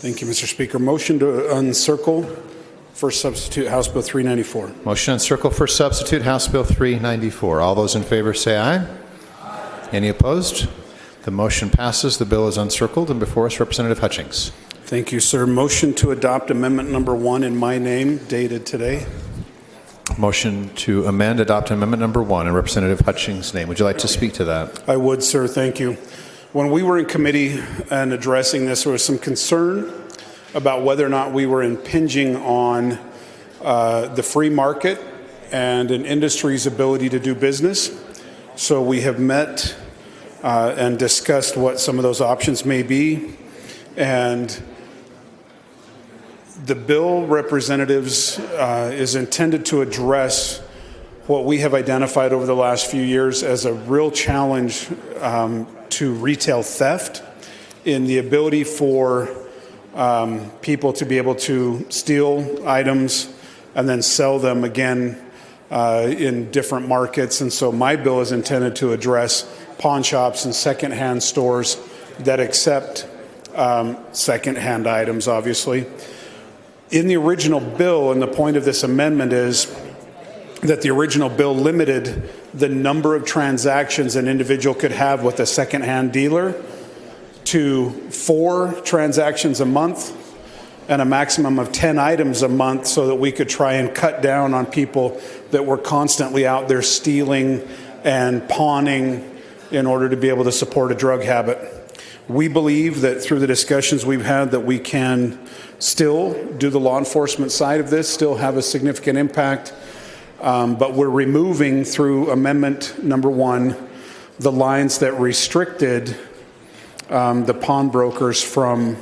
Thank you, Mr. Speaker. Motion to uncircle first substitute House Bill 394. Motion to encircle first substitute House Bill 394. All those in favor say aye. Aye. Any opposed? The motion passes. The bill is uncircled. And before us, Representative Hutchings. Thank you, sir. Motion to adopt amendment number 1 in my name, dated today. Motion to amend, adopt amendment number 1 in Representative Hutchings' name. Would you like to speak to that? I would, sir. Thank you. When we were in committee and addressing this, there was some concern about whether or not we were impinging on the free market and an industry's ability to do business. So we have met and discussed what some of those options may be. And the bill, representatives, is intended to address what we have identified over the last few years as a real challenge to retail theft in the ability for people to be able to steal items and then sell them again in different markets. And so my bill is intended to address pawn shops and secondhand stores that accept secondhand items, obviously. In the original bill, and the point of this amendment is that the original bill limited the number of transactions an individual could have with a secondhand dealer to 4 transactions a month and a maximum of 10 items a month, so that we could try and cut down on people that were constantly out there stealing and pawning in order to be able to support a drug habit. We believe that through the discussions we've had that we can still do the law enforcement side of this, still have a significant impact, but we're removing through amendment number 1 the lines that restricted the pawnbrokers from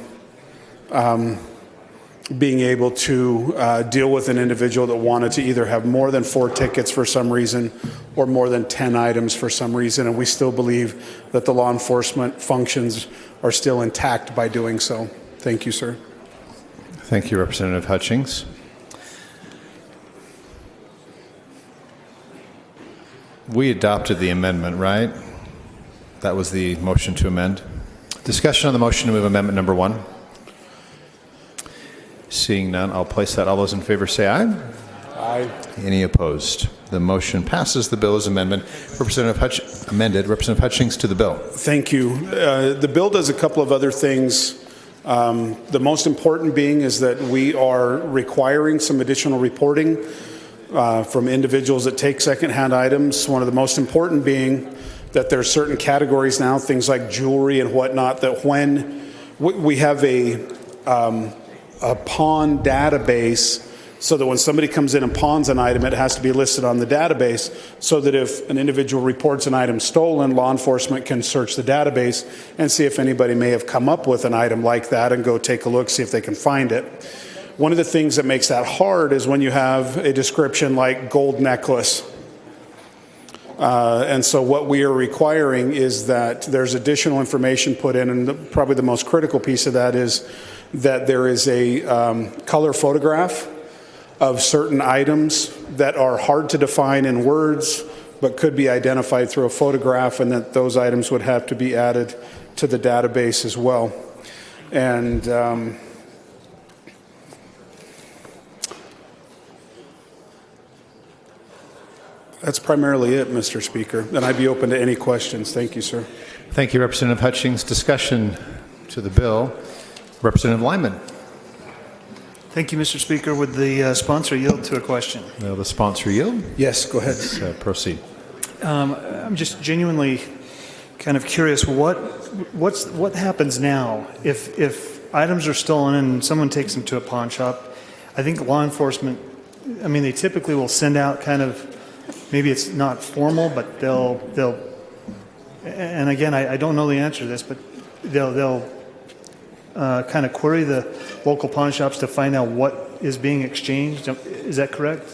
being able to deal with an individual that wanted to either have more than 4 tickets for some reason or more than 10 items for some reason. And we still believe that the law enforcement functions are still intact by doing so. Thank you, sir. Thank you, Representative Hutchings. We adopted the amendment, right? That was the motion to amend. Discussion on the motion to move amendment number 1. Seeing none, I'll place that. All those in favor say aye. Aye. Any opposed? The motion passes. The bill is amended. Representative Hutchings to the bill. Thank you. The bill does a couple of other things. The most important being is that we are requiring some additional reporting from individuals that take secondhand items. One of the most important being that there are certain categories now, things like jewelry and whatnot, that when we have a pawn database, so that when somebody comes in and pawns an item, it has to be listed on the database, so that if an individual reports an item stolen, law enforcement can search the database and see if anybody may have come up with an item like that and go take a look, see if they can find it. One of the things that makes that hard is when you have a description like gold necklace. And so what we are requiring is that there's additional information put in, and probably the most critical piece of that is that there is a color photograph of certain items that are hard to define in words but could be identified through a photograph, and that those items would have to be added to the database as well. And that's primarily it, Mr. Speaker. And I'd be open to any questions. Thank you, sir. Thank you, Representative Hutchings. Discussion to the bill. Representative Lyman. Thank you, Mr. Speaker. Would the sponsor yield to a question? Will the sponsor yield? Yes, go ahead. Proceed. I'm just genuinely kind of curious. What happens now if items are stolen and someone takes them to a pawn shop? I think law enforcement, I mean, they typically will send out kind of, maybe it's not formal, but they'll and again, I don't know the answer to this, but they'll kind of query the local pawn shops to find out what is being exchanged. Is that correct?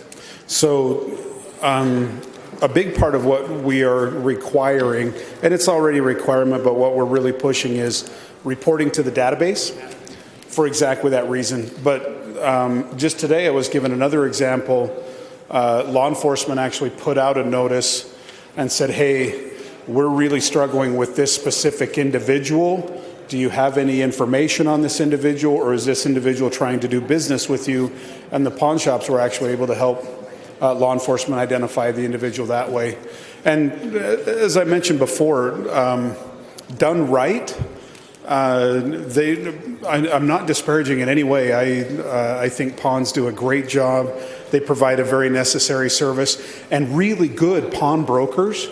So a big part of what we are requiring, and it's already a requirement, but what we're really pushing is reporting to the database for exactly that reason. But just today I was given another example. Law enforcement actually put out a notice and said, hey, we're really struggling with this specific individual Do you have any information on this individual, or is this individual trying to do business with you? And the pawn shops were actually able to help law enforcement identify the individual that way. And as I mentioned before, done right, I'm not disparaging in any way. I think pawns do a great job. They provide a very necessary service, and really good pawn brokers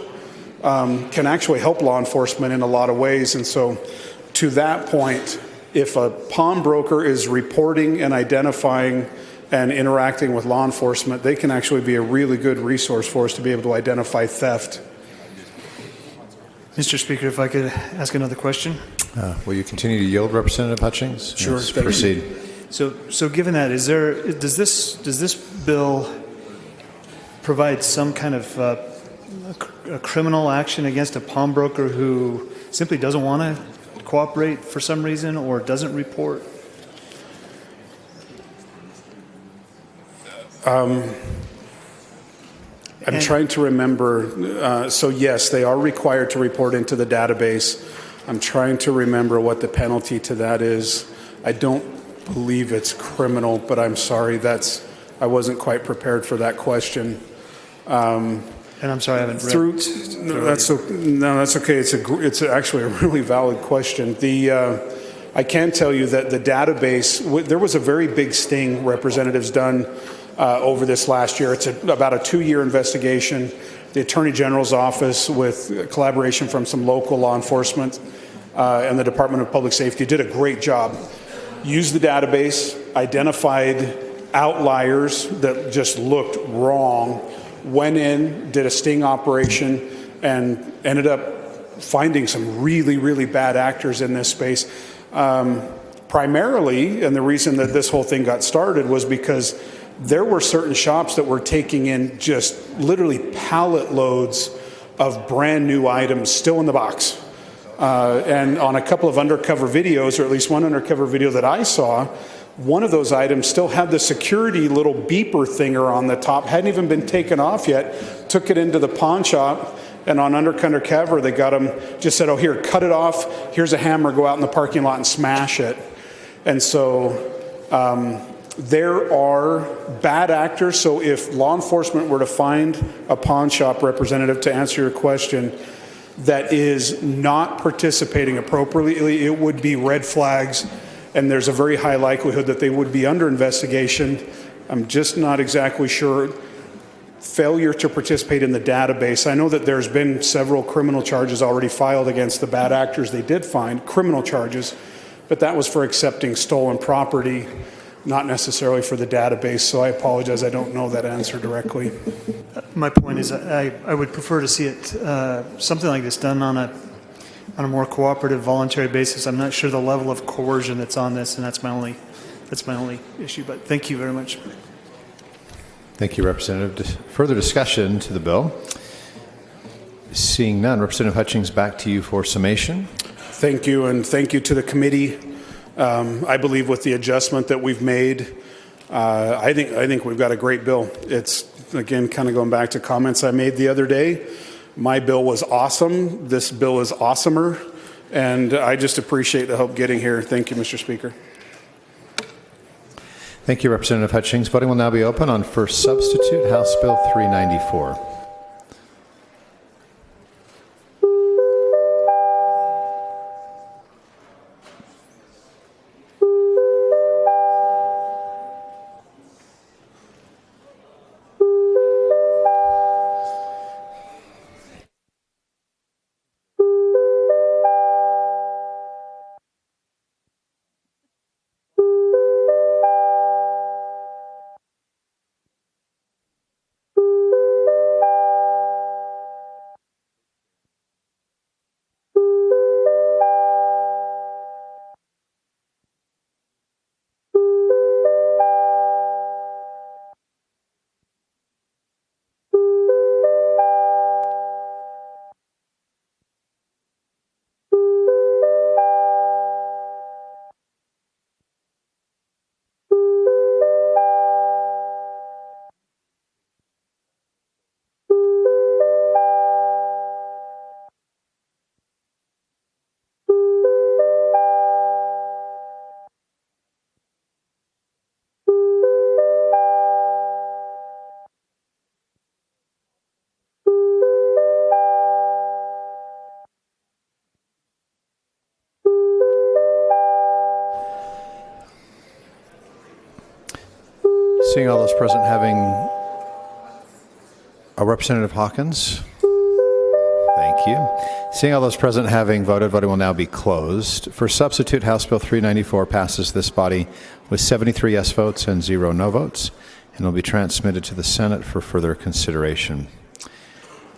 can actually help law enforcement in a lot of ways. And so to that point, if a pawn broker is reporting and identifying and interacting with law enforcement, they can actually be a really good resource for us to be able to identify theft. Mr. Speaker, if I could ask another question? Will you continue to yield, Representative Hutchings? Sure. Yes, proceed. So given that, does this bill provide some kind of a criminal action against a pawnbroker who simply doesn't want to cooperate for some reason or doesn't report? I'm trying to remember. So yes, they are required to report into the database. I'm trying to remember what the penalty to that is. I don't believe it's criminal, but I'm sorry. I wasn't quite prepared for that question. And I'm sorry, I haven't read. That's okay. It's actually a really valid question. I can tell you that the database, there was a very big sting, representatives, done over this last year. It's about a 2-year investigation. The Attorney General's office, with collaboration from some local law enforcement and the Department of Public Safety, did a great job. Used the database, identified outliers that just looked wrong, went in, did a sting operation, and ended up finding some really, really bad actors in this space. Primarily, and the reason that this whole thing got started was because there were certain shops that were taking in just literally pallet loads of brand new items still in the box. And on a couple of undercover videos, or at least one undercover video that I saw, one of those items still had the security little beeper thinger on the top, hadn't even been taken off yet, took it into the pawn shop, and on undercover they got them, just said, oh, here, cut it off, here's a hammer, go out in the parking lot and smash it. And so there are bad actors. So if law enforcement were to find a pawn shop, representative, to answer your question, that is not participating appropriately, it would be red flags, and there's a very high likelihood that they would be under investigation. I'm just not exactly sure. Failure to participate in the database. I know that there's been several criminal charges already filed against the bad actors they did find, criminal charges, but that was for accepting stolen property, not necessarily for the database. So I apologize, I don't know that answer directly. My point is I would prefer to see it, something like this done on a more cooperative, voluntary basis. I'm not sure the level of coercion that's on this, and that's my only issue. But thank you very much. Thank you, Representative. Further discussion to the bill? Seeing none, Representative Hutchings, back to you for summation. Thank you, and thank you to the committee. I believe with the adjustment that we've made, I think we've got a great bill. It's, again, kind of going back to comments I made the other day. My bill was awesome. This bill is awesomer, and I just appreciate the help getting here. Thank you, Mr. Speaker. Thank you, Representative Hutchings. Voting will now be open on first substitute, House Bill 394. Seeing all those present having Representative Hawkins. Thank you. Seeing all those present having voted, voting will now be closed. For substitute, House Bill 394 passes this body with 73 yes votes and 0 no votes, and will be transmitted to the Senate for further consideration.